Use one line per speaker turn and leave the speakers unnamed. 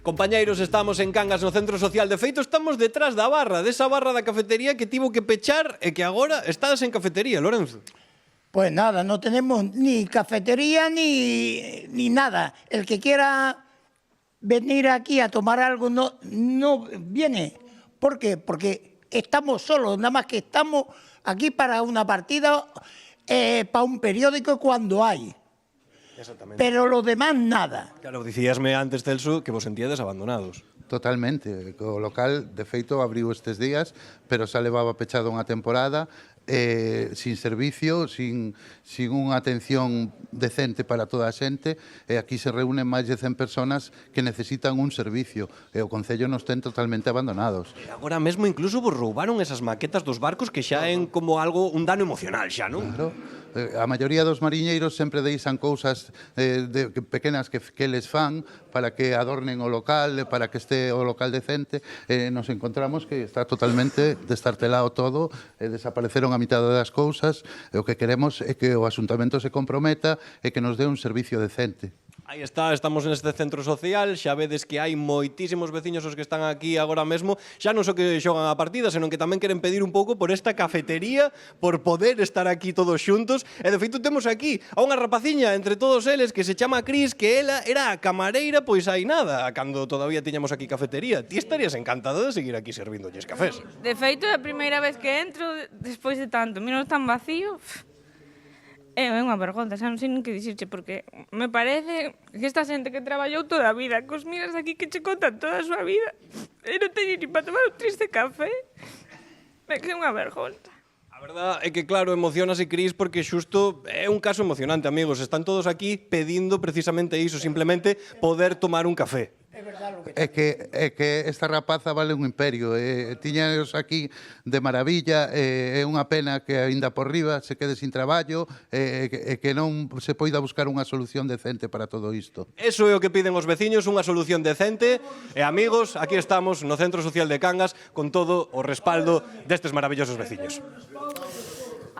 Compañeiros, estamos en Cangas, no Centro Social. De feito, estamos detrás da barra, desa barra da cafetería que tivo que pechar e que agora estás en cafetería, Lorenzo.
Pues nada, no tenemos ni cafetería ni nada. El que quiera venir aquí a tomar algo no viene. ¿Por qué? Porque estamos solos, nada más que estamos aquí para una partida, para un periódico cuando hay.
Exactamente.
Pero lo demás nada.
Claro, dicíasme antes, Celso, que vos sentíades abandonados.
Totalmente. O local, de feito, abriu estes días, pero xa levaba pechado unha temporada, sin servicio, sin unha atención decente para toda a xente, e aquí se reúnen máis de 100 personas que necesitan un servicio, e o Concello nos ten totalmente abandonados.
E agora mesmo incluso vos roubaron esas maquetas dos barcos que xa en como algo, un dano emocional xa, non?
Claro. A maioría dos mariñeiros sempre deixan cousas pequenas que les fan para que adornen o local, para que este o local decente. Nos encontramos que está totalmente destartelado todo, desapareceron a mitad das cousas, e o que queremos é que o Asuntamento se comprometa e que nos dé un servicio decente.
Aí está, estamos neste centro social, xa vedes que hai moitísimos veciños os que están aquí agora mesmo, xa non só que xogan a partida, senón que tamén queren pedir un pouco por esta cafetería, por poder estar aquí todos xuntos, e de feito temos aquí a unha rapaciña entre todos eles que se chama Cris, que ela era a camareira, pois hai nada, cando todavía tiñamos aquí cafetería. Ti estarías encantada de seguir aquí servindolles cafés.
De feito, é a primeira vez que entro despois de tanto. Mira, tan vacío. É unha vergonza, xa non sei nin que dicirche, porque me parece que esta xente que traballou toda a vida, cos miras aquí que che contan toda a súa vida, e non teñen ni para tomar un triste café, é que é unha vergonza.
A verdad é que, claro, emocionase Cris porque xusto é un caso emocionante, amigos. Están todos aquí pedindo precisamente iso, simplemente poder tomar un café.
É que esta rapaza vale un imperio, tiñaos aquí de maravilla, é unha pena que aínda por riba se quede sin traballo, e que non se poida buscar unha solución decente para todo isto.
Eso é o que piden os veciños, unha solución decente. E amigos, aquí estamos no Centro Social de Cangas con todo o respaldo destes maravillosos veciños.